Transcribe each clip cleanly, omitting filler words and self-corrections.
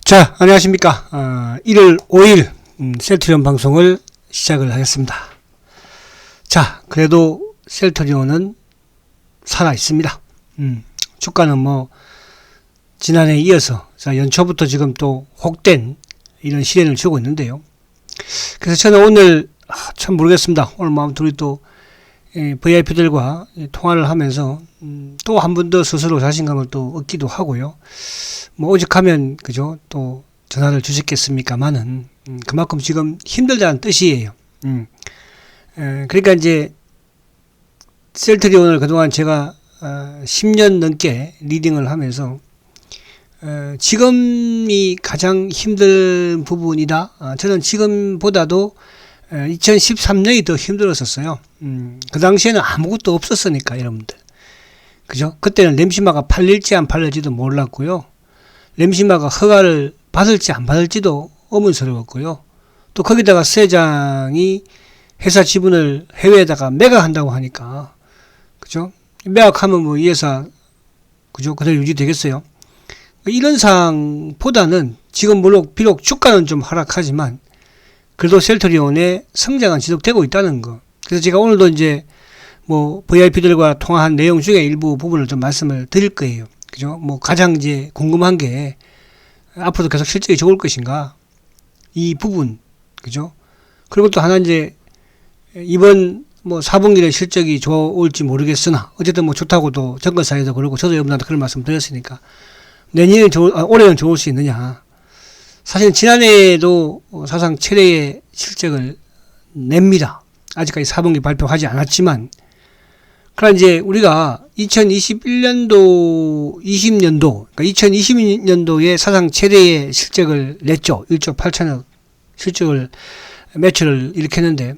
자, 안녕하십니까. 1월 5일 셀트리온 방송을 시작을 하겠습니다. 자, 그래도 셀트리온은 살아 있습니다. 주가는 뭐 지난해에 이어서 연초부터 지금 또 혹된 이런 시련을 주고 있는데요. 그래서 저는 오늘 참 모르겠습니다. 오늘 아무튼 우리 또 VIP들과 통화를 하면서 또 한 번 더 스스로 자신감을 또 얻기도 하고요. 뭐 오직하면 그죠, 또 전화를 주셨겠습니까마는 그만큼 지금 힘들다는 뜻이에요. 그러니까 이제 셀트리온을 그동안 제가 10년 넘게 리딩을 하면서 지금이 가장 힘든 부분이다. 저는 지금보다도 2013년이 더 힘들었었어요. 그 당시에는 아무것도 없었으니까, 여러분들. 그죠? 그때는 램시마가 팔릴지 안 팔릴지도 몰랐고요. 램시마가 허가를 받을지 안 받을지도 의문스러웠고요. 또 거기다가 세장이 회사 지분을 해외에다가 매각한다고 하니까, 그죠? 매각하면 뭐 이 회사, 그죠? 그대로 유지되겠어요. 이런 상황보다는 지금 물론 비록 주가는 좀 하락하지만 그래도 셀트리온의 성장은 지속되고 있다는 거. 그래서 제가 오늘도 이제 뭐 VIP들과 통화한 내용 중에 일부 부분을 좀 말씀을 드릴 거예요. 그죠? 뭐 가장 이제 궁금한 게 앞으로도 계속 실적이 좋을 것인가? 이 부분. 그죠? 그리고 또 하나 이제 이번 뭐 4분기의 실적이 좋을지 모르겠으나 어쨌든 뭐 좋다고도 정권사에도 그러고 저도 여러분한테 그런 말씀 드렸으니까 내년에 올해는 좋을 수 있느냐. 사실 지난해에도 사상 최대의 실적을 냅니다. 아직까지 4분기 발표하지 않았지만, 그러나 이제 우리가 2021년도, 20년도, 그러니까 2020년도에 사상 최대의 실적을 냈죠. 1조 8천억 실적을, 매출을 일으켰는데,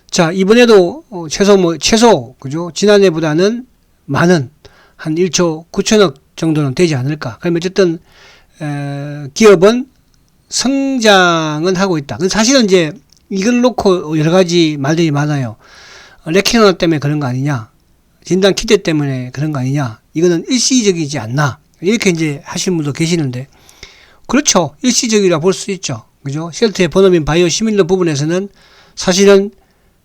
자, 이번에도 최소, 그죠? 지난해보다는 많은, 한 1조 9천억 정도는 되지 않을까. 그러면 어쨌든, 기업은 성장은 하고 있다. 사실은 이제 이걸 놓고 여러 가지 말들이 많아요. 레키노나 때문에 그런 거 아니냐. 진단 키트 때문에 그런 거 아니냐. 이거는 일시적이지 않나. 이렇게 이제 하시는 분도 계시는데, 그렇죠. 일시적이라 볼 수 있죠. 그죠? 셀트의 본업인 바이오 시밀러 부분에서는 사실은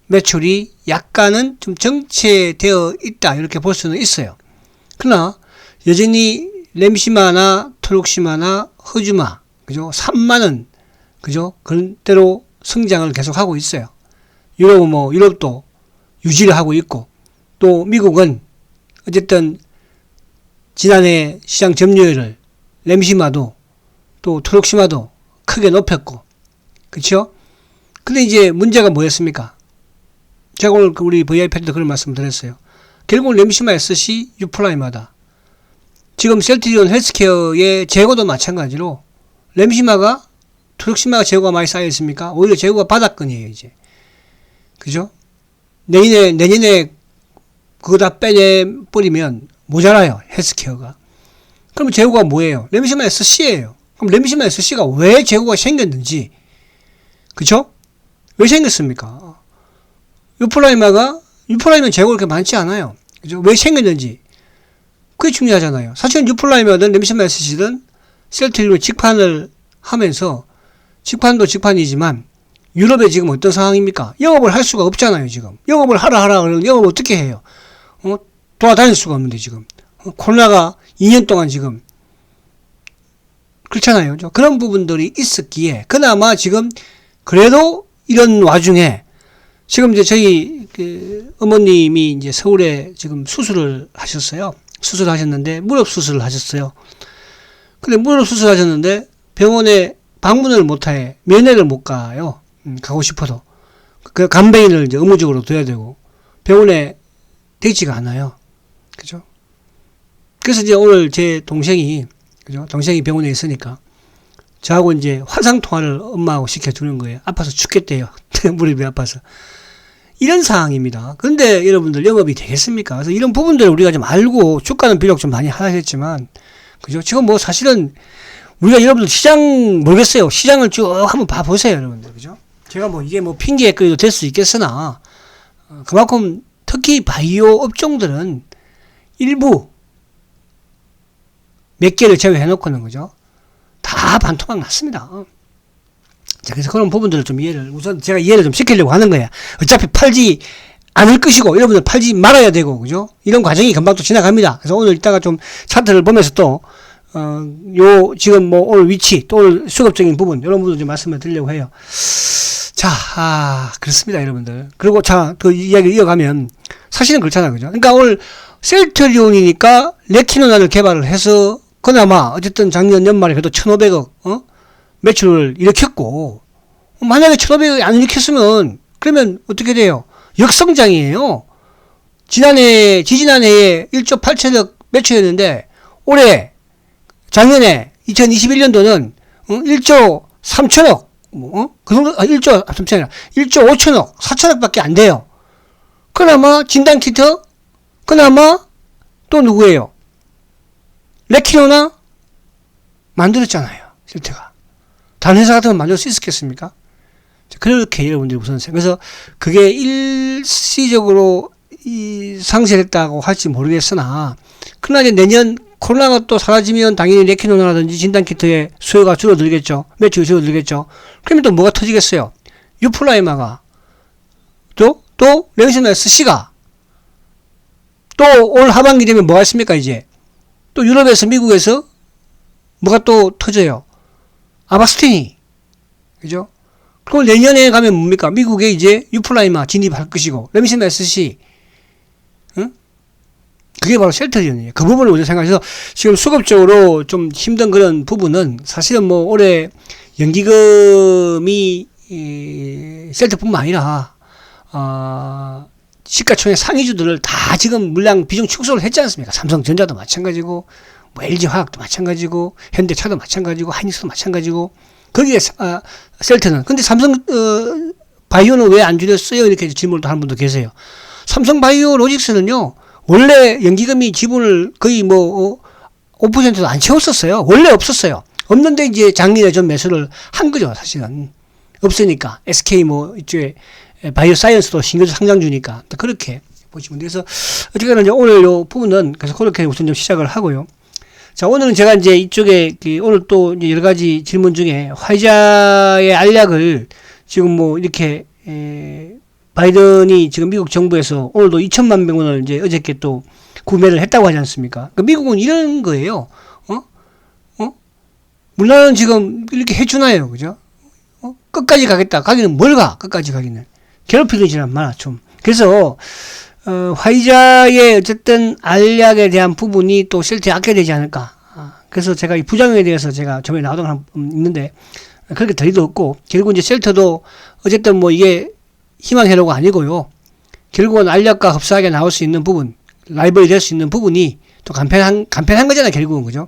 매출이 약간은 좀 정체되어 있다. 이렇게 볼 수는 있어요. 그러나 여전히 램시마나 트룩시마나 허주마, 그죠? 3만원, 그죠? 그대로 성장을 계속하고 있어요. 유럽도 유지를 하고 있고, 또 미국은 어쨌든 지난해 시장 점유율을 램시마도 또 트룩시마도 크게 높였고, 그쵸? 근데 이제 문제가 뭐였습니까? 제가 오늘 우리 VIP한테 그런 말씀 드렸어요. 결국 램시마 SC 유플라이마다. 지금 셀트리온 헬스케어의 재고도 마찬가지로 램시마가 트룩시마가 재고가 많이 쌓여 있습니까? 오히려 재고가 바닥권이에요, 이제. 그죠? 내년에 그거 다 빼내버리면 모자라요, 헬스케어가. 그럼 재고가 뭐예요? 램시마 SC예요. 그럼 램시마 SC가 왜 재고가 생겼는지, 그죠? 왜 생겼습니까? 유플라이마 재고가 그렇게 많지 않아요. 그죠? 왜 생겼는지. 그게 중요하잖아요. 사실은 유플라이마든 램시마 SC든 셀트리온 직판을 하면서, 직판도 직판이지만 유럽에 지금 어떤 상황입니까? 영업을 할 수가 없잖아요, 지금. 영업을 하라 그러면 영업을 어떻게 해요? 돌아다닐 수가 없는데, 지금. 코로나가 2년 동안 지금. 그렇잖아요. 그런 부분들이 있었기에, 그나마 지금, 그래도 이런 와중에, 지금 이제 저희, 어머님이 이제 서울에 지금 수술을 하셨어요. 수술하셨는데, 무릎 수술을 하셨어요. 근데 무릎 수술하셨는데, 병원에 방문을 못해, 면회를 못 가요. 가고 싶어도. 그 간병인을 이제 의무적으로 둬야 되고, 병원에 되지가 않아요. 그죠? 그래서 이제 오늘 제 동생이, 그죠? 동생이 병원에 있으니까, 저하고 이제 화상통화를 엄마하고 시켜주는 거예요. 아파서 죽겠대요. 무릎이 아파서. 이런 상황입니다. 근데 여러분들 영업이 되겠습니까? 그래서 이런 부분들을 우리가 좀 알고, 주가는 비록 좀 많이 하락했지만, 그죠? 지금 뭐 사실은, 우리가 여러분들 시장 모르겠어요. 시장을 쭉 한번 봐보세요, 여러분들. 그죠? 제가 뭐 이게 뭐 핑계거리도 될 수 있겠으나, 그만큼 특히 바이오 업종들은 일부 몇 개를 제외해놓고는, 그죠? 다 반토막 났습니다. 자, 그래서 그런 부분들을 좀 우선 제가 이해를 좀 시키려고 하는 거야. 어차피 팔지 않을 것이고, 여러분들 팔지 말아야 되고, 그죠? 이런 과정이 금방 또 지나갑니다. 그래서 오늘 이따가 좀 차트를 보면서 또, 지금 뭐 오늘 위치, 또 오늘 수급적인 부분, 이런 부분을 좀 말씀을 드리려고 해요. 자, 그렇습니다, 여러분들. 그리고 자, 그 이야기를 이어가면, 사실은 그렇잖아요, 그죠? 그러니까 오늘 셀트리온이니까 레키노나를 개발을 해서, 그나마, 어쨌든 작년 연말에 그래도 1,500억, 매출을 일으켰고, 만약에 1,500억이 안 일으켰으면, 그러면 어떻게 돼요? 역성장이에요. 지지난해에 1조 8천억 매출이었는데, 올해, 작년에 2021년도는 1조 3천억, 그 정도, 1조 3천억 아니라 1조 5천억, 4천억 밖에 안 돼요. 그나마 진단키트, 그나마 또 누구예요? 레키노나 만들었잖아요. 실태가. 다른 회사 같으면 만들 수 있었겠습니까? 그렇게 여러분들이 우선 그래서 그게 일시적으로 상실했다고 할지 모르겠으나, 그러나 이제 내년 코로나가 또 사라지면 당연히 레키노나라든지 진단키트의 수요가 줄어들겠죠. 매출이 줄어들겠죠. 그러면 또 뭐가 터지겠어요? 유플라이마가 또 랭시나 SC가 또 올 하반기 되면 뭐가 있습니까? 이제 또 유럽에서 미국에서 뭐가 또 터져요? 아바스틴이, 그죠? 그럼 내년에 가면 뭡니까? 미국에 이제 유플라이마 진입할 것이고, 램시나 SC, 응? 그게 바로 셀트리온이에요. 그 부분을 우리가 생각해서 지금 수급적으로 좀 힘든 그런 부분은 사실은 뭐 올해 연기금이 셀트뿐만 아니라 시가총액 상위주들을 다 지금 물량 비중 축소를 했지 않습니까? 삼성전자도 마찬가지고, 뭐 LG화학도 마찬가지고, 현대차도 마찬가지고, 하이닉스도 마찬가지고. 거기에 셀트는, 근데 삼성 바이오는 왜 안 줄였어요? 이렇게 질문을 또 하는 분도 계세요. 삼성 바이오 로직스는요, 원래 연기금이 지분을 거의 뭐 5%도 안 채웠었어요. 원래 없었어요. 없는데 이제 작년에 좀 매수를 한 거죠, 사실은. 없으니까. SK 뭐 이쪽에 바이오 사이언스도 신규 상장주니까. 그렇게 보시면 돼서 어쨌거나 이제 오늘 요 부분은 그래서 그렇게 우선 좀 시작을 하고요. 자, 오늘은 제가 이제 이쪽에 오늘 또 이제 여러 가지 질문 중에 화이자의 알약을 지금 뭐 이렇게 바이든이 지금 미국 정부에서 오늘도 2천만 병원을 이제 어저께 또 구매를 했다고 하지 않습니까? 그러니까 미국은 이런 거예요. 물론 지금 이렇게 해주나요, 그죠? 끝까지 가겠다. 가기는 뭘 가? 끝까지 가기는. 괴롭히지는 마라, 좀. 그래서, 화이자의 어쨌든 알약에 대한 부분이 또 셀트에 아껴야 되지 않을까. 그래서 제가 이 부작용에 대해서 제가 저번에 나오던 거 있는데, 그렇게 될 리도 없고, 결국 이제 셀트도 어쨌든 뭐 이게 희망회로가 아니고요. 결국은 알약과 흡사하게 나올 수 있는 부분, 라이벌이 될 수 있는 부분이 또 간편한 거잖아요, 결국은. 그죠?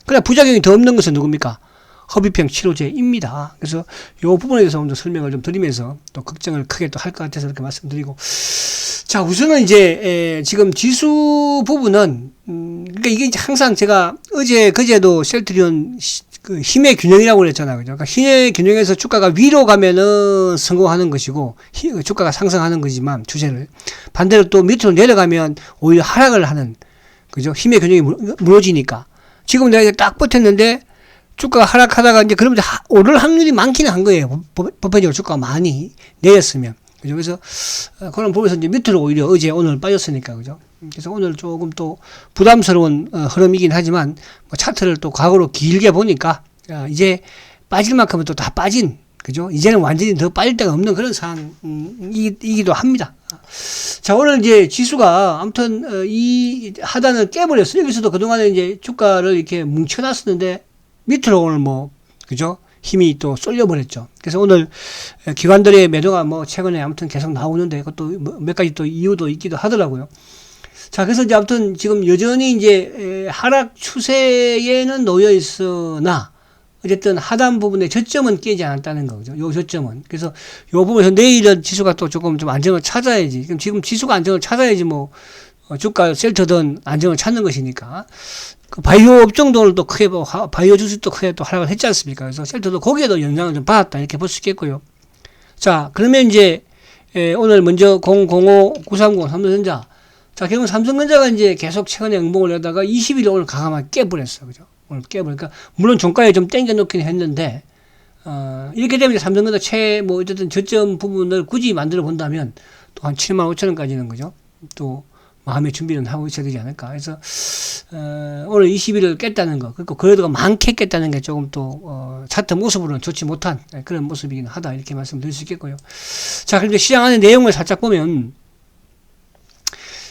그러나 부작용이 더 없는 것은 누굽니까? 허비병 치료제입니다. 그래서 이 부분에 대해서 오늘 설명을 좀 드리면서 또 걱정을 크게 또 할 것 같아서 이렇게 말씀드리고. 자, 우선은 이제, 지금 지수 부분은, 그러니까 이게 항상 제가 그제도 셀트리온 그 힘의 균형이라고 그랬잖아요. 그죠? 그러니까 힘의 균형에서 주가가 위로 가면은 성공하는 것이고, 주가가 상승하는 거지만, 주세를. 반대로 또 밑으로 내려가면 오히려 하락을 하는, 그죠? 힘의 균형이 무너지니까. 지금 내가 딱 버텼는데, 주가가 하락하다가 이제 그러면 오를 확률이 많기는 한 거예요. 법회적으로 주가가 많이 내렸으면. 그죠? 그래서, 그런 부분에서 이제 밑으로 오히려 오늘 빠졌으니까. 그죠? 그래서 오늘 조금 또 부담스러운 흐름이긴 하지만, 뭐 차트를 또 과거로 길게 보니까, 이제 빠질 만큼은 또 다 빠진, 그죠? 이제는 완전히 더 빠질 데가 없는 그런 상황이기도 합니다. 자, 오늘 이제 지수가 아무튼, 이 하단을 깨버렸어요. 여기서도 그동안에 이제 주가를 이렇게 뭉쳐놨었는데, 밑으로 오늘 뭐, 그죠? 힘이 또 쏠려버렸죠. 그래서 오늘 기관들의 매도가 뭐 최근에 아무튼 계속 나오는데 그것도 몇 가지 또 이유도 있기도 하더라고요. 자, 그래서 이제 아무튼 지금 여전히 이제 하락 추세에는 놓여 있으나 어쨌든 하단 부분의 저점은 깨지 않았다는 거죠. 요 저점은. 그래서 요 부분에서 내일은 지수가 또 조금 좀 안정을 찾아야지. 지금 지수가 안정을 찾아야지 뭐 주가 셀트든 안정을 찾는 것이니까. 그 바이오 업종도 또 크게, 바이오 주식도 크게 또 하락을 했지 않습니까? 그래서 셀트도 거기에도 영향을 좀 받았다. 이렇게 볼 수 있겠고요. 자, 그러면 이제, 오늘 먼저 005-930 삼성전자. 자, 결국 삼성전자가 이제 계속 최근에 응봉을 하다가 20일에 오늘 강하게 깨버렸어. 그죠? 오늘 깨보니까 물론 종가에 좀 땡겨 놓긴 했는데 이렇게 되면 삼성전자 뭐 어쨌든 저점 부분을 굳이 만들어 본다면 또 한 7만 5천 원까지는 그죠? 또 마음의 준비는 하고 있어야 되지 않을까. 그래서 오늘 20일을 깼다는 거, 그리고 그래도 많게 깼다는 게 조금 또 차트 모습으로는 좋지 못한 그런 모습이긴 하다, 이렇게 말씀드릴 수 있겠고요. 자, 그럼 이제 시장 안의 내용을 살짝 보면,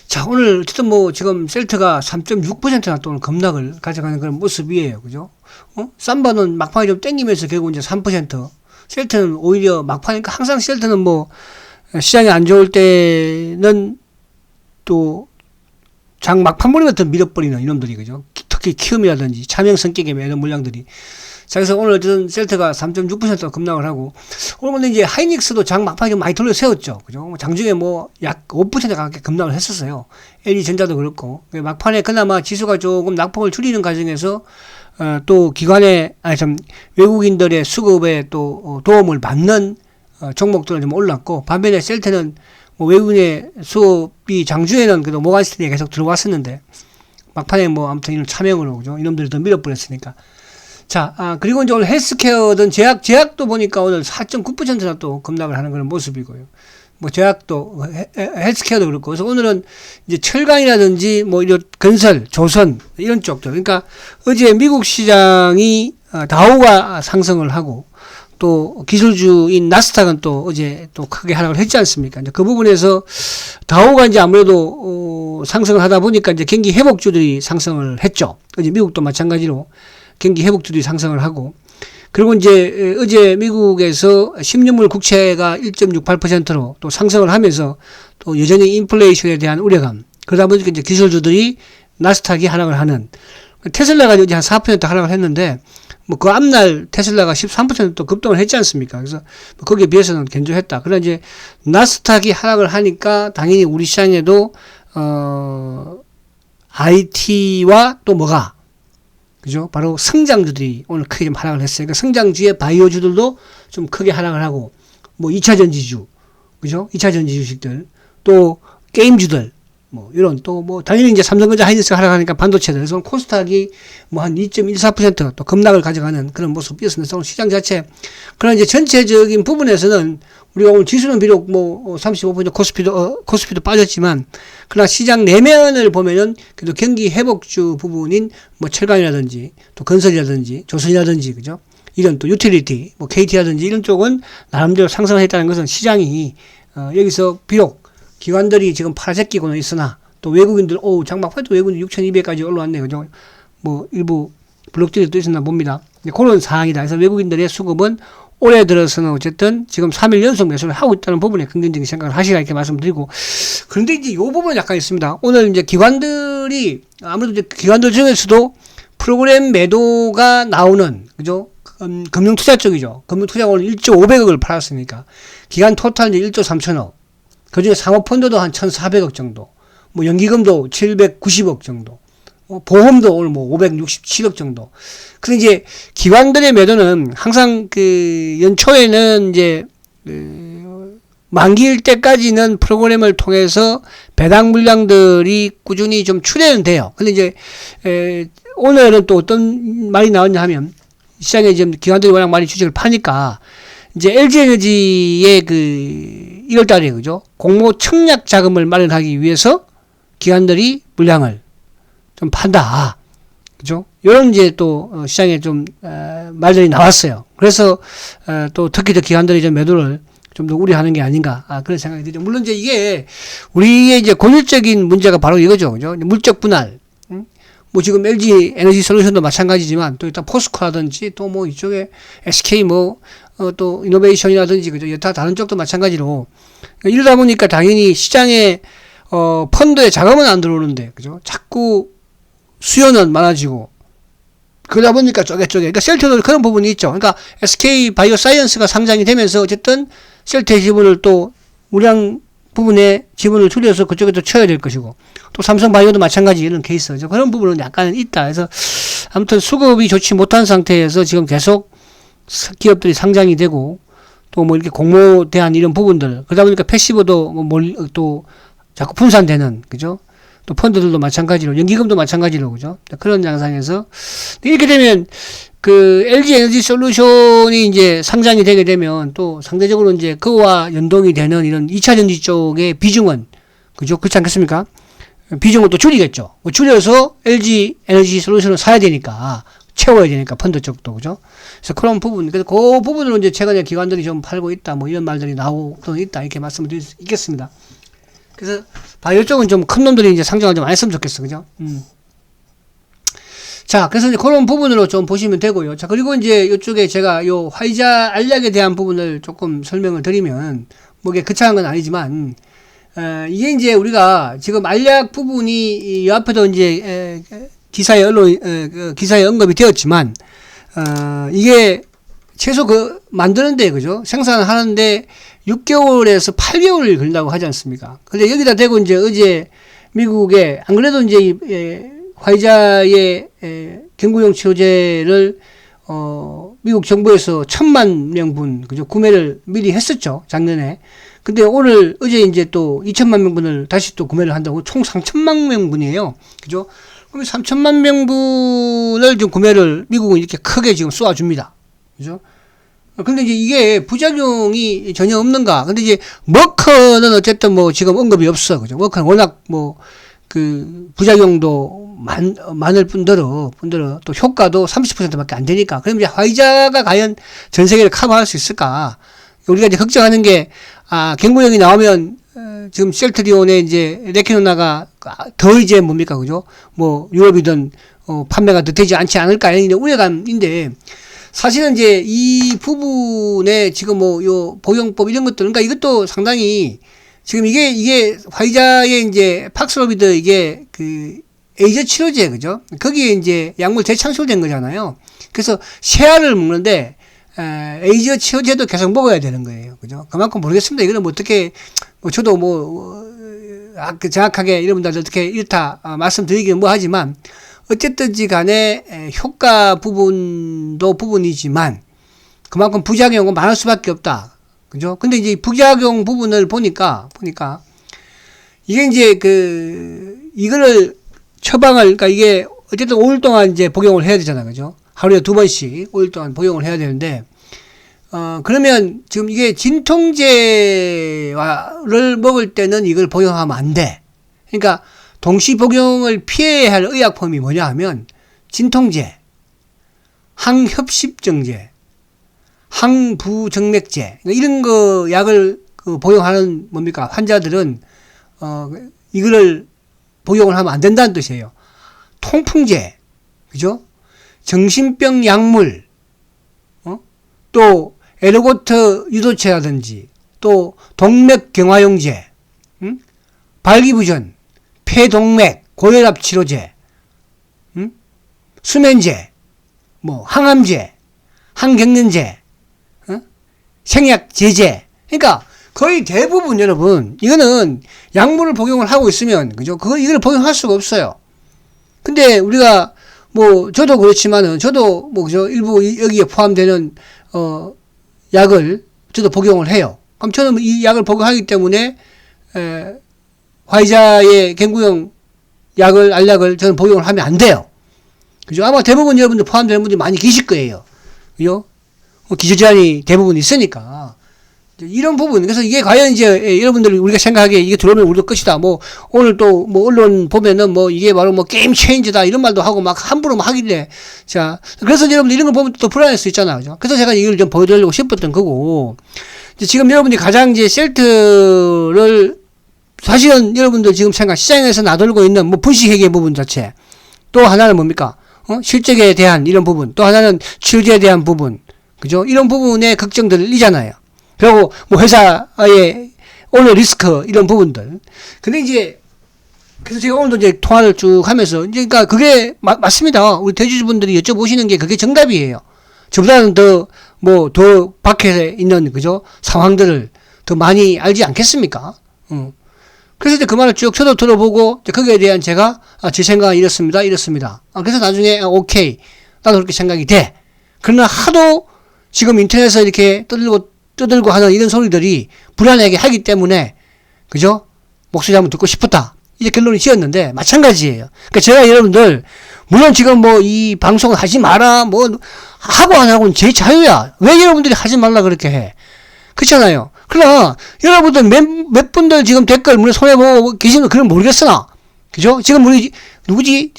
자, 오늘 어쨌든 뭐 지금 셀트가 3.6%나 또 오늘 급락을 가져가는 그런 모습이에요, 그죠? 삼바는 막판에 좀 땡기면서 결국 이제 3%, 셀트는 오히려 막판이니까, 항상 셀트는 뭐 시장이 안 좋을 때는 또 장 막판머리 같은 밀어버리는 이놈들이, 그죠? 특히 키움이라든지 차명 성격의 이런 물량들이. 자, 그래서 오늘 어쨌든 셀트가 3.6% 급락을 하고, 오늘 이제 하이닉스도 장 막판에 좀 많이 돌려 세웠죠, 그죠? 장중에 뭐 약 5% 가깝게 급락을 했었어요. LG전자도 그렇고. 막판에 그나마 지수가 조금 낙폭을 줄이는 과정에서 또 기관의 외국인들의 수급에 또 도움을 받는 종목들은 좀 올랐고, 반면에 셀트는 뭐 외국인의 수업이 장주에는 그래도 모가스틴이 계속 들어왔었는데, 막판에 뭐 아무튼 이런 차명으로, 그죠? 이놈들이 더 밀어버렸으니까. 자, 그리고 이제 오늘 헬스케어든 제약도 보니까 오늘 4.9%나 또 급락을 하는 그런 모습이고요. 뭐 제약도, 헬스케어도 그렇고. 그래서 오늘은 이제 철강이라든지 뭐 이런 건설, 조선, 이런 쪽들. 그러니까 어제 미국 시장이 다우가 상승을 하고, 또 기술주인 나스닥은 또 어제 또 크게 하락을 했지 않습니까? 이제 그 부분에서 다우가 이제 아무래도 상승을 하다 보니까 이제 경기 회복주들이 상승을 했죠. 어제 미국도 마찬가지로 경기 회복주들이 상승을 하고, 그리고 이제 어제 미국에서 10년물 국채가 1.68%로 또 상승을 하면서 또 여전히 인플레이션에 대한 우려감, 그러다 보니까 이제 기술주들이 나스닥이 하락을 하는, 테슬라가 이제 한 4% 하락을 했는데, 뭐 그 앞날 테슬라가 13% 또 급등을 했지 않습니까? 그래서 거기에 비해서는 견조했다. 그러나 이제 나스닥이 하락을 하니까 당연히 우리 시장에도 IT와 또 뭐가, 그죠? 바로 성장주들이 오늘 크게 좀 하락을 했어요. 그러니까 성장주의 바이오주들도 좀 크게 하락을 하고, 뭐 2차 전지주, 그죠? 2차 전지 주식들, 또 게임주들, 뭐 이런 또 뭐 당연히 이제 삼성전자 하이닉스가 하락하니까 반도체들, 그래서 코스닥이 뭐 한 2.14% 또 급락을 가져가는 그런 모습이었습니다. 오늘 시장 자체. 그러나 이제 전체적인 부분에서는 우리가 오늘 지수는 비록 뭐 35% 코스피도 빠졌지만, 그러나 시장 내면을 보면은 그래도 경기 회복주 부분인 뭐 철강이라든지 또 건설이라든지 조선이라든지, 그죠? 이런 또 유틸리티, 뭐 KT라든지 이런 쪽은 나름대로 상승을 했다는 것은 시장이 여기서 비록 기관들이 지금 팔아제끼고는 있으나 또 외국인들, 장막판도 외국인 6,200까지 올라왔네요. 그죠? 뭐 일부 블록들이 또 있었나 봅니다. 그런 상황이다. 그래서 외국인들의 수급은 올해 들어서는 어쨌든 지금 3일 연속 매수를 하고 있다는 부분에 긍정적인 생각을 하시라, 이렇게 말씀드리고. 그런데 이제 이 부분은 약간 있습니다. 오늘 이제 기관들이, 아무래도 이제 기관들 중에서도 프로그램 매도가 나오는, 그죠? 금융투자 쪽이죠. 금융투자가 오늘 1조 500억을 팔았으니까. 기관 토탈 이제 1조 3천억. 그 중에 사모펀드도 한 1,400억 정도, 뭐 연기금도 790억 정도, 보험도 오늘 뭐 567억 정도. 근데 이제 기관들의 매도는 항상 그 연초에는 이제 만기일 때까지는 프로그램을 통해서 배당 물량들이 꾸준히 좀 출회는 돼요. 근데 이제 오늘은 또 어떤 말이 나왔냐 하면, 시장에 지금 기관들이 워낙 많이 주식을 파니까 이제 LG에너지의 그 1월 달에, 그죠? 공모 청약 자금을 마련하기 위해서 기관들이 물량을 좀 판다. 그죠? 요런 이제 또 시장에 좀 말들이 나왔어요. 그래서 또 특히 더 기관들이 좀 매도를 좀 더 우려하는 게 아닌가, 그런 생각이 들죠. 물론 이제 이게 우리의 이제 본질적인 문제가 바로 이거죠. 그죠? 물적 분할. 뭐 지금 LG 에너지 솔루션도 마찬가지지만, 또 일단 포스코라든지 또 뭐 이쪽에 SK 또 이노베이션이라든지, 그죠? 여타 다른 쪽도 마찬가지로. 이러다 보니까 당연히 시장에 펀드에 자금은 안 들어오는데, 그죠? 자꾸 수요는 많아지고, 그러다 보니까 쪼개쪼개. 그러니까 셀트도 그런 부분이 있죠. 그러니까 SK 바이오사이언스가 상장이 되면서 어쨌든 셀트의 지분을 또 우량 부분에 지분을 줄여서 그쪽에도 쳐야 될 것이고, 또 삼성바이오도 마찬가지 이런 케이스죠. 그런 부분은 약간은 있다. 그래서 아무튼 수급이 좋지 못한 상태에서 지금 계속 기업들이 상장이 되고, 또 뭐 이렇게 공모대한 이런 부분들, 그러다 보니까 패시브도 또 자꾸 분산되는, 그죠? 또 펀드들도 마찬가지로, 연기금도 마찬가지로, 그죠? 그런 양상에서 이렇게 되면 그 LG 에너지 솔루션이 이제 상장이 되게 되면 또 상대적으로 이제 그와 연동이 되는 이런 2차 전지 쪽의 비중은, 그죠? 그렇지 않겠습니까? 비중을 또 줄이겠죠. 줄여서 LG 에너지 솔루션을 사야 되니까, 채워야 되니까, 펀드 쪽도, 그죠? 그래서 그런 부분, 그래서 그 부분으로 이제 최근에 기관들이 좀 팔고 있다, 뭐 이런 말들이 나오고 있다, 이렇게 말씀을 드릴 수 있겠습니다. 그래서 바이오 쪽은 좀 큰 놈들이 이제 상장을 좀 안 했으면 좋겠어, 그죠? 자, 그래서 이제 그런 부분으로 좀 보시면 되고요. 자, 그리고 이제 이쪽에 제가 요 화이자 알약에 대한 부분을 조금 설명을 드리면, 뭐 이게 거창한 건 아니지만, 이게 이제 우리가 지금 알약 부분이 이 앞에도 이제 기사에 기사에 언급이 되었지만, 이게 최소 만드는데, 그죠? 생산하는데 6개월에서 8개월을 걸린다고 하지 않습니까? 근데 여기다 대고 이제 어제 미국에, 안 그래도 이제 화이자의 경구용 치료제를 미국 정부에서 1,000만 명분, 그죠? 구매를 미리 했었죠, 작년에. 근데 어제 이제 또 2천만 명분을 다시 또 구매를 한다고, 총 3천만 명분이에요. 그죠? 그럼 3천만 명분을 지금 구매를 미국은 이렇게 크게 지금 쏘아줍니다. 그죠? 근데 이제 이게 부작용이 전혀 없는가? 근데 이제 머커는 어쨌든 뭐 지금 언급이 없어. 그죠? 머커는 워낙 뭐 그 부작용도 많을 뿐더러 또 효과도 30%밖에 안 되니까. 그럼 이제 화이자가 과연 전 세계를 커버할 수 있을까? 우리가 이제 걱정하는 게, 경구형이 나오면 지금 셀트리온의 이제 레키노나가 더 이제 뭡니까, 그죠? 뭐 유럽이든 판매가 더 되지 않지 않을까 이런 우려감인데, 사실은 이제 이 부분에 지금 뭐 요 복용법 이런 것들, 그러니까 이것도 상당히 지금 이게 화이자의 이제 팍스로비드, 이게 그 에이저 치료제, 그죠? 거기에 이제 약물 재창출된 거잖아요. 그래서 세알을 먹는데 에이저 치료제도 계속 먹어야 되는 거예요. 그죠? 그만큼 모르겠습니다. 이거는 뭐 어떻게, 저도 정확하게 여러분들 어떻게 이렇다 말씀드리기는 뭐 하지만, 어쨌든지 간에 효과 부분이지만 그만큼 부작용은 많을 수밖에 없다. 그죠? 근데 이제 부작용 부분을 보니까 이게 이제 이거를 그러니까 이게 어쨌든 5일 동안 이제 복용을 해야 되잖아. 그죠? 하루에 2번씩 5일 동안 복용을 해야 되는데, 그러면 지금 이게 진통제를 먹을 때는 이걸 복용하면 안 돼. 그러니까 동시 복용을 피해야 할 의약품이 뭐냐 하면 진통제, 항협십증제, 항부정맥제, 이런 약을 복용하는 뭡니까? 환자들은 이거를 복용을 하면 안 된다는 뜻이에요. 통풍제, 그죠? 정신병 약물, 또 에르고트 유도체라든지, 또 동맥경화용제, 발기부전, 폐동맥, 고혈압 치료제, 수면제, 뭐 항암제, 항경련제, 생약 제제. 그러니까 거의 대부분 여러분, 이거는 약물을 복용을 하고 있으면, 그죠? 이걸 복용할 수가 없어요. 근데 우리가 저도 그렇지만은, 저도 그죠? 일부 여기에 포함되는 약을 저도 복용을 해요. 그럼 저는 이 약을 복용하기 때문에 화이자의 경구용 알약을 저는 복용을 하면 안 돼요. 그죠? 아마 대부분 여러분들 포함되는 분들이 많이 계실 거예요. 그죠? 기저질환이 대부분 있으니까. 이런 부분. 그래서 이게 과연 이제 여러분들 우리가 생각하기에 이게 들어오면 우리도 끝이다. 오늘 또 언론 보면은 이게 바로 게임 체인저다 이런 말도 하고 막 함부로 하길래. 자, 그래서 여러분들 이런 거 보면 또 불안할 수 있잖아요. 그죠? 그래서 제가 이걸 좀 보여드리려고 싶었던 거고. 지금 여러분들이 가장 이제 셀트를 사실은 여러분들 지금 시장에서 나돌고 있는 분식회계 부분 자체. 또 하나는 뭡니까? 실적에 대한 이런 부분. 또 하나는 치료제에 대한 부분. 그죠? 이런 부분에 걱정들이잖아요. 그리고 회사의 오늘 리스크 이런 부분들. 근데 이제 그래서 제가 오늘도 이제 통화를 쭉 하면서 그러니까 그게 맞습니다. 우리 대주주분들이 여쭤보시는 게 그게 정답이에요. 저보다는 더 밖에 있는 그죠? 상황들을 더 많이 알지 않겠습니까? 그래서 이제 그 말을 쭉 저도 들어보고 거기에 대한 제가 제 생각은 이렇습니다. 그래서 나중에 오케이 나도 그렇게 생각이 돼. 그러나 하도 지금 인터넷에서 이렇게 떠들고 하는 이런 소리들이 불안하게 하기 때문에, 그죠? 목소리 한번 듣고 싶었다. 이제 결론이 지었는데, 마찬가지예요. 그러니까 제가 여러분들, 물론 지금 뭐 이 방송을 하지 마라, 뭐, 하고 안 하고는 제 자유야. 왜 여러분들이 하지 말라 그렇게 해? 그렇잖아요. 그러나, 여러분들 몇 분들 지금 댓글, 물론 손해보고 계시는 그건 모르겠으나, 그죠? 지금 우리, 누구지?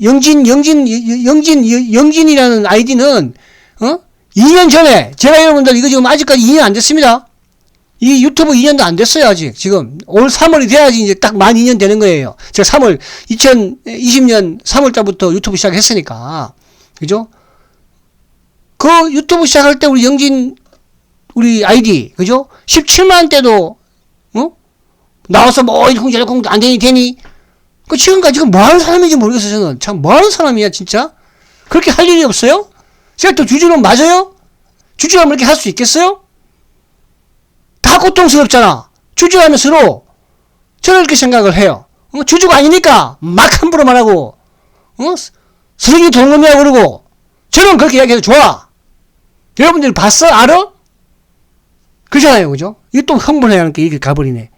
영진이라는 아이디는, 2년 전에, 제가 여러분들 이거 지금 아직까지 2년 안 됐습니다. 이 유튜브 2년도 안 됐어요, 아직. 지금. 올 3월이 돼야지 이제 딱 만 2년 되는 거예요. 제가 2020년 3월 달부터 유튜브 시작했으니까. 그죠? 그 유튜브 시작할 때 우리 아이디, 그죠? 17만 때도, 나와서 뭐, 이러쿵저러쿵 안 되니? 그 지금까지 지금 뭐 하는 사람인지 모르겠어요, 저는. 참, 뭐 하는 사람이야, 진짜? 그렇게 할 일이 없어요? 제가 또 주주는 맞아요? 주주라면 이렇게 할 수 있겠어요? 다 고통스럽잖아. 주주라면 서로. 저는 이렇게 생각을 해요. 주주가 아니니까 막 함부로 말하고, 쓰레기 동놈이야 그러고, 저는 그렇게 이야기해서 좋아. 여러분들 봤어? 알아? 그렇잖아요, 그죠? 이게 또 흥분해야 하는 게 이렇게 가버리네.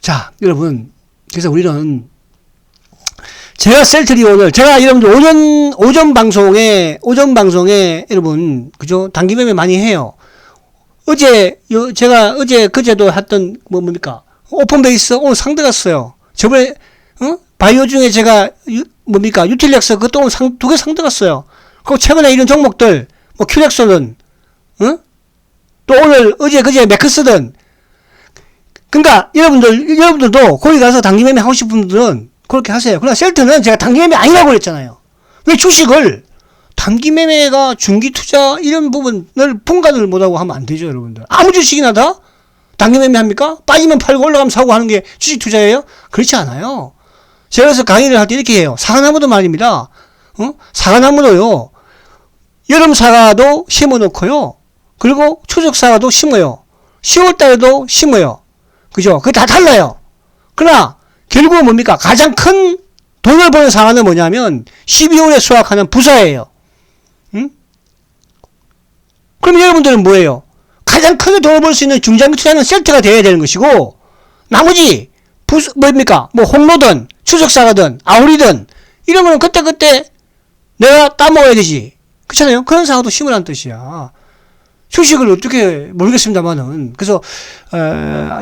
자, 여러분. 그래서 우리는, 제가 셀트리온을, 제가 여러분들 오전 방송에, 여러분, 그죠? 단기 매매 많이 해요. 제가 그제도 했던, 뭡니까? 오픈베이스 오늘 상 들어갔어요. 저번에, 바이오 중에 제가, 뭡니까? 유틸렉스 그것도 오늘 두 개 상 들어갔어요. 그리고 최근에 이런 종목들, 뭐, 큐렉소든, 또 오늘, 그제 매크스든, 그러니까 여러분들도 거기 가서 단기 매매 하고 싶은 분들은 그렇게 하세요. 그러나 셀트는 제가 단기 매매 아니라고 그랬잖아요. 왜 주식을 단기 매매가 중기 투자 이런 부분을 분간을 못하고 하면 안 되죠, 여러분들. 아무 주식이나 다 단기 매매 합니까? 빠지면 팔고 올라가면 사고 하는 게 주식 투자예요? 그렇지 않아요. 제가 그래서 강의를 할 때 이렇게 해요. 사과나무도 말입니다. 사과나무도요. 여름 사과도 심어 놓고요. 그리고 추석 사과도 심어요. 10월달에도 심어요. 그죠? 그게 다 달라요. 그러나 결국은 뭡니까? 가장 큰 돈을 버는 사과는 뭐냐면 12월에 수확하는 부사예요. 그럼 여러분들은 뭐예요? 가장 크게 돈을 벌 수 있는 중장기 투자는 셀트가 되어야 되는 것이고, 나머지 뭡니까? 뭐 홍로든 추석사과든 아우리든 이런 거는 그때 내가 따먹어야 되지. 그렇잖아요? 그런 사과도 심으라는 뜻이야. 주식을 어떻게 모르겠습니다만은. 그래서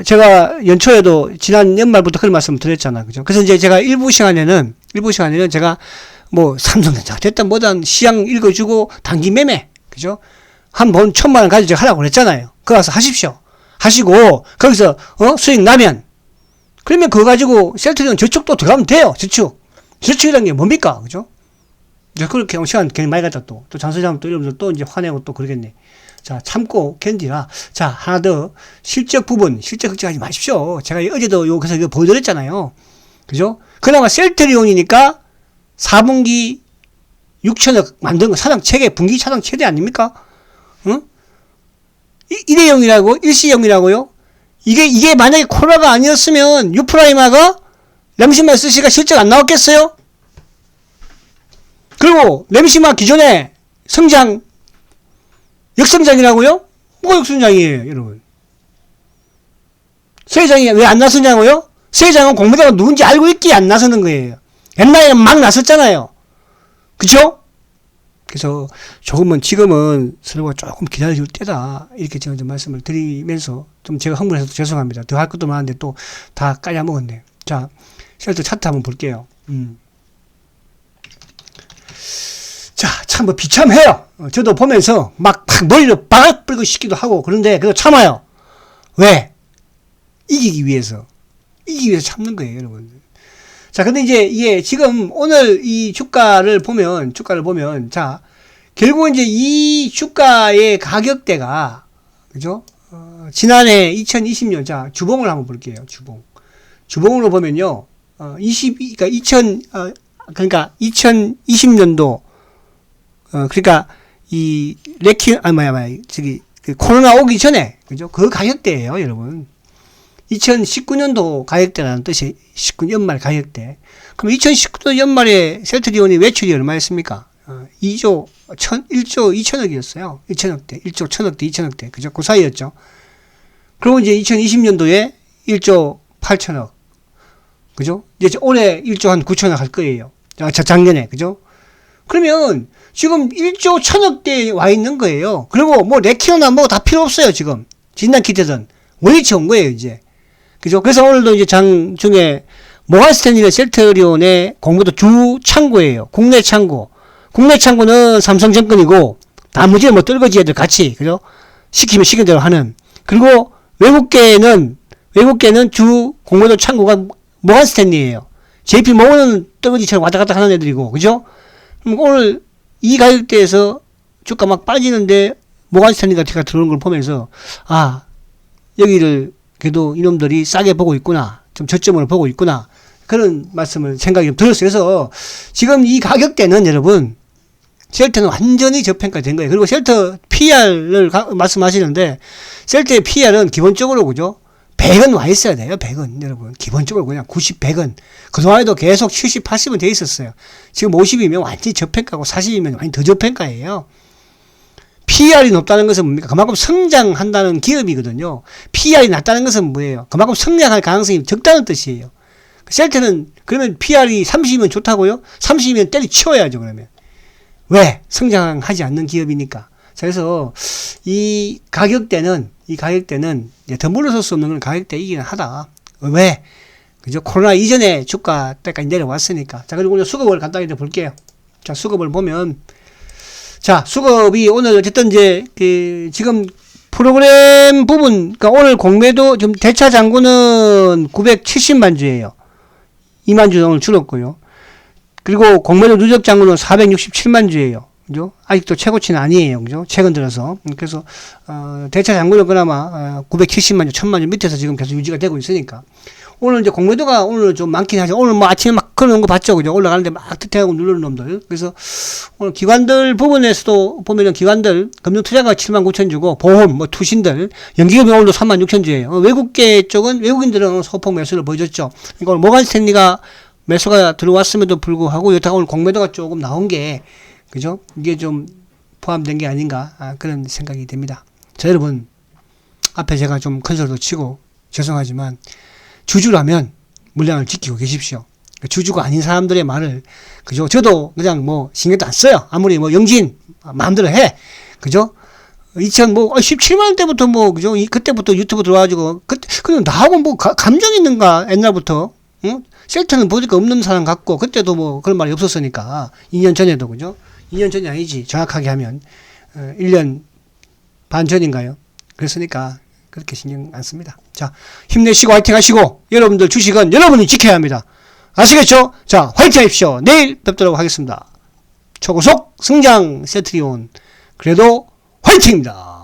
제가 연초에도 지난 연말부터 그런 말씀을 드렸잖아. 그죠? 그래서 이제 제가 일부 시간에는 제가 뭐 삼성전자 됐든 뭐든 시향 읽어주고 단기 매매, 그죠? 한 번 1,000만 원 가지고 하라고 그랬잖아요. 그거 가서 하십시오. 하시고 거기서 수익 나면, 그러면 그거 가지고 셀트리온 저축도 들어가면 돼요. 저축이라는 게 뭡니까? 그죠? 이제 그렇게 시간 괜히 많이 갔다 또 장사장 또 이러면서 또 이제 화내고 또 그러겠네. 자, 참고 견디라. 자, 하나 더. 실적 걱정하지 마십시오. 제가 어제도 그래서 이거 보여드렸잖아요. 그죠? 그나마 셀트리온이니까 4분기 6천억 만든 거 사상 최대, 분기 사상 최대 아닙니까? 응? 일시형이라고요? 이게 만약에 코로나가 아니었으면 유프라이마가 램시마 스시가 실적 안 나왔겠어요? 그리고 램시마 기존에 성장 역성장이라고요? 뭐가 역성장이에요, 여러분? 세장이 왜 안 나서냐고요? 세장은 공모자가 누군지 알고 있기에 안 나서는 거예요. 옛날에는 막 나섰잖아요. 그쵸? 그래서 지금은 서로가 조금 기다려줄 때다. 이렇게 제가 좀 말씀을 드리면서 좀 제가 흥분해서 죄송합니다. 더 할 것도 많은데 또 다 까려먹었네. 자, 셀트 차트 한번 볼게요. 자, 참 비참해요. 저도 보면서 막 머리를 바닥 불고 싶기도 하고 그런데 그래도 참아요. 왜? 이기기 위해서 참는 거예요, 여러분. 자, 근데 이제 이게 지금 오늘 이 주가를 보면 자, 결국은 이제 이 주가의 가격대가, 그죠? 지난해 2020년, 자, 주봉을 한번 볼게요, 주봉으로 보면요, 그러니까 2020년도, 그러니까 이 코로나 오기 전에, 그죠? 그 가격대예요, 여러분. 2019년도 가격대라는 뜻이 19년 연말 가격대. 그럼 2019년 연말에 셀트리온이 매출이 얼마였습니까? 1조 2천억이었어요. 1천억대. 1조 1천억대, 2천억대. 그죠? 그 사이였죠. 그리고 이제 2020년도에 1조 8천억. 그죠? 이제 올해 1조 한 9천억 할 거예요. 작년에. 그죠? 그러면 지금 1조 1,000억대에 와 있는 거예요. 그리고 뭐 레키노나 뭐 다 필요 없어요, 지금. 진단 키트든. 원리치 온 거예요, 이제. 그죠? 그래서 오늘도 이제 장중에 모간 스탠리가 셀트리온의 공모도 주 창고예요. 국내 창고. 국내 창고는 삼성증권이고, 나머지 뭐 떨거지 애들 같이, 그죠? 시키면 시킨 대로 하는. 그리고 외국계는 주 공모도 창고가 모간 스탠리예요. JP 모건은 떨거지처럼 왔다 갔다 하는 애들이고, 그죠? 그럼 오늘 이 가격대에서 주가 막 빠지는데 모간 스탠리 같은 거 들어오는 걸 보면서, 아, 여기를 그래도 이놈들이 싸게 보고 있구나. 좀 저점으로 보고 있구나. 그런 말씀을 생각이 좀 들었어요. 그래서 지금 이 가격대는 여러분, 셀트는 완전히 저평가 된 거예요. 그리고 셀트 PR을 말씀하시는데, 셀트의 PR은 기본적으로, 그죠? 100은 와 있어야 돼요. 100은 여러분. 기본적으로 그냥 90, 100은. 그동안에도 계속 70, 80은 돼 있었어요. 지금 50이면 완전히 저평가고 40이면 완전히 더 저평가예요. PR이 높다는 것은 뭡니까? 그만큼 성장한다는 기업이거든요. PR이 낮다는 것은 뭐예요? 그만큼 성장할 가능성이 적다는 뜻이에요. 셀트는 그러면 PR이 30이면 좋다고요? 30이면 때려치워야죠, 그러면. 왜? 성장하지 않는 기업이니까. 그래서 이 가격대는 더 물러설 수 없는 건 가격대이긴 하다. 왜? 그죠? 코로나 이전에 주가 때까지 내려왔으니까. 자, 그리고 오늘 수급을 간단히 볼게요. 자, 수급을 보면, 자, 수급이 오늘 어쨌든 이제, 지금 프로그램 부분, 그러니까 오늘 공매도 좀 대차 잔고는 970만 주예요. 2만 주 오늘 줄었고요. 그리고 공매도 누적 잔고는 467만 주예요. 그죠? 아직도 최고치는 아니에요. 그죠? 최근 들어서. 그래서, 대차 잔고는 그나마, 970만 주, 1000만 주 밑에서 지금 계속 유지가 되고 있으니까. 오늘 이제 공매도가 오늘 좀 많긴 하죠. 오늘 뭐 아침에 막 그러는 거 봤죠. 그죠? 올라가는데 막 트태하고 누르는 놈들. 그래서 오늘 기관들 부분에서도 보면은 기관들, 금융투자가 7만 9천 주고, 보험, 뭐 투신들, 연기금이 오늘도 3만 6천 주예요. 외국계 쪽은, 외국인들은 소폭 매수를 보여줬죠. 그러니까 오늘 모간 스탠리가 매수가 들어왔음에도 불구하고, 여기다가 오늘 공매도가 조금 나온 게, 그죠? 이게 좀 포함된 게 아닌가, 그런 생각이 듭니다. 자, 여러분, 앞에 제가 좀 큰 소리도 치고, 죄송하지만, 주주라면 물량을 지키고 계십시오. 주주가 아닌 사람들의 말을, 그죠? 저도 그냥 뭐 신경도 안 써요. 아무리 뭐 영진 마음대로 해. 그죠? 17만원 때부터 뭐, 그죠? 그때부터 유튜브 들어와가지고, 그냥 나하고 뭐 감정 있는가, 옛날부터. 응? 셀트는 보니까 없는 사람 같고, 그때도 뭐 그런 말이 없었으니까. 2년 전에도, 그죠? 2년 전이 아니지. 정확하게 하면. 1년 반 전인가요? 그랬으니까. 그렇게 신경 안 씁니다. 자, 힘내시고 화이팅 하시고, 여러분들 주식은 여러분이 지켜야 합니다. 아시겠죠? 자, 화이팅 하십시오. 내일 뵙도록 하겠습니다. 초고속 성장 셀트리온. 그래도 화이팅입니다.